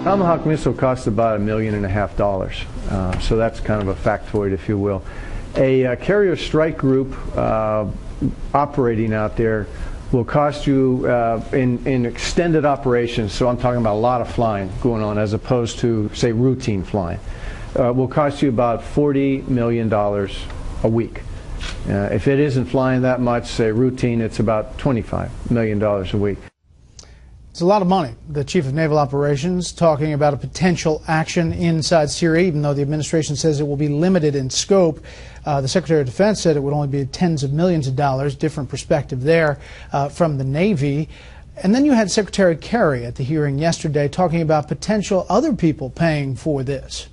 Tomahawk missile costs about $1.5 million, so that's kind of a factoid, if you will. A carrier strike group operating out there will cost you in extended operations, so I'm talking about a lot of flying going on as opposed to, say, routine flying, will cost you about $40 million a week. If it isn't flying that much, say routine, it's about $25 million a week. It's a lot of money. The Chief of Naval Operations talking about a potential action inside Syria, even though the administration says it will be limited in scope. The Secretary of Defense said it would only be tens of millions of dollars. Different perspective there from the Navy. And then you had Secretary Kerry at the hearing yesterday talking about potential other people paying for this.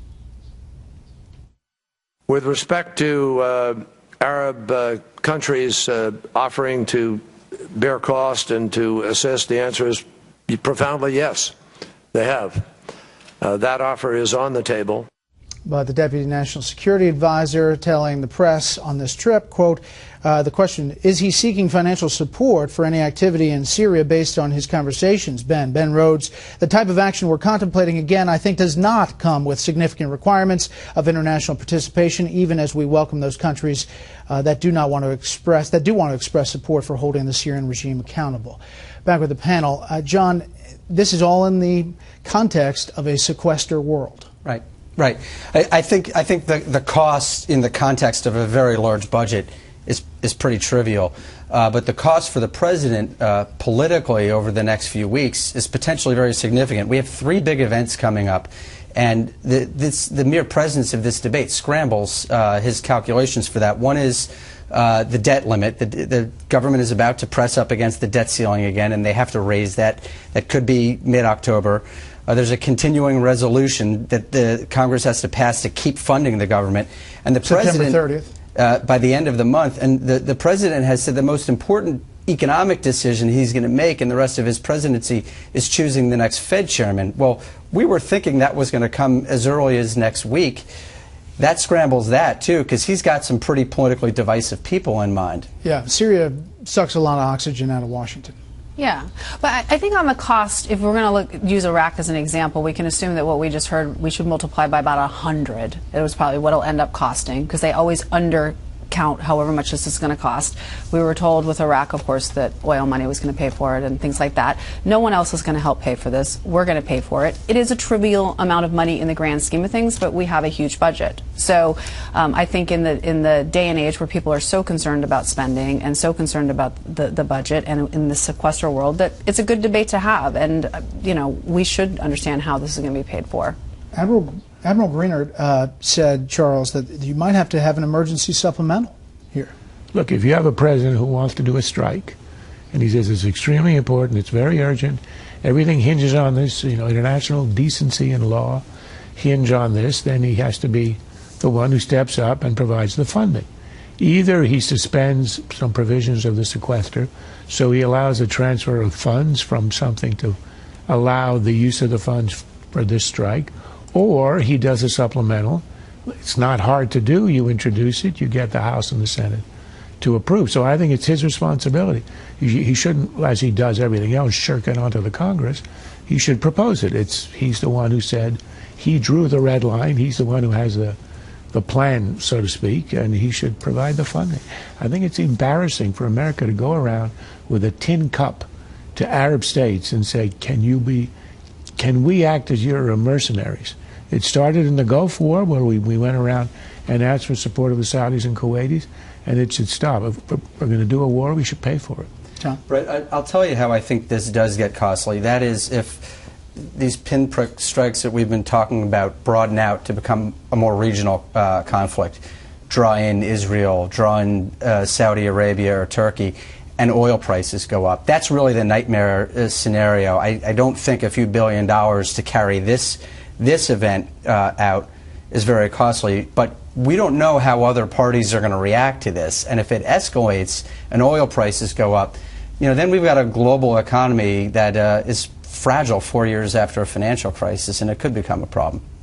With respect to Arab countries offering to bear cost and to assist, the answer is profoundly yes, they have. That offer is on the table. But the Deputy National Security Advisor telling the press on this trip, quote, the question, is he seeking financial support for any activity in Syria based on his conversations? Ben Rhodes, the type of action we're contemplating, again, I think does not come with significant requirements of international participation, even as we welcome those countries that do want to express support for holding the Syrian regime accountable. Back with the panel. John, this is all in the context of a sequester world. Right. Right. I think the cost in the context of a very large budget is pretty trivial. But the cost for the president politically over the next few weeks is potentially very significant. We have 3 big events coming up. And the mere presence of this debate scrambles his calculations for that. One is the debt limit. The government is about to press up against the debt ceiling again, and they have to raise that. That could be mid-October. There's a continuing resolution that the Congress has to pass to keep funding the government. And the president, September 30th. By the end of the month. And the president has said the most important economic decision he's going to make in the rest of his presidency is choosing the next Fed chairman. Well, we were thinking that was going to come as early as next week. That scrambles that, too, because he's got some pretty politically divisive people in mind. Yeah, Syria sucks a lot of oxygen out of Washington. Yeah, but I think on the cost, if we're going to use Iraq as an example, we can assume that what we just heard, we should multiply by about 100. It was probably what it'll end up costing, because they always undercount however much this is going to cost. We were told with Iraq, of course, that oil money was going to pay for it and things like that. No one else is going to help pay for this. We're going to pay for it. It is a trivial amount of money in the grand scheme of things, but we have a huge budget. So I think in the day and age where people are so concerned about spending and so concerned about the budget and in the sequester world, that it's a good debate to have. And, you know, we should understand how this is going to be paid for. Admiral Greenert said, Charles, that you might have to have an emergency supplemental here. Look, if you have a president who wants to do a strike, and he says it's extremely important, it's very urgent, everything hinges on this, you know, international decency and law hinge on this, then he has to be the one who steps up and provides the funding. Either he suspends some provisions of the sequester, so he allows a transfer of funds from something to allow the use of the funds for this strike, or he does a supplemental. It's not hard to do. You introduce it, you get the House and the Senate to approve. So I think it's his responsibility. He shouldn't, as he does everything else, shirk it onto the Congress. He should propose it. He's the one who said he drew the red line. He's the one who has the plan, so to speak, and he should provide the funding. I think it's embarrassing for America to go around with a tin cup to Arab states and say, can we act as your mercenaries? It started in the Gulf War, where we went around and asked for support of the Saudis and Kuwaitis, and it should stop. If we're going to do a war, we should pay for it. John? Brett, I'll tell you how I think this does get costly. That is, if these pinprick strikes that we've been talking about broaden out to become a more regional conflict, draw in Israel, draw in Saudi Arabia or Turkey, and oil prices go up. That's really the nightmare scenario. I don't think a few $1 billion to carry this event out is very costly, but we don't know how other parties are going to react to this. And if it escalates and oil prices go up, you know, then we've got a global economy that is fragile 4 years after a financial crisis, and it could become a problem.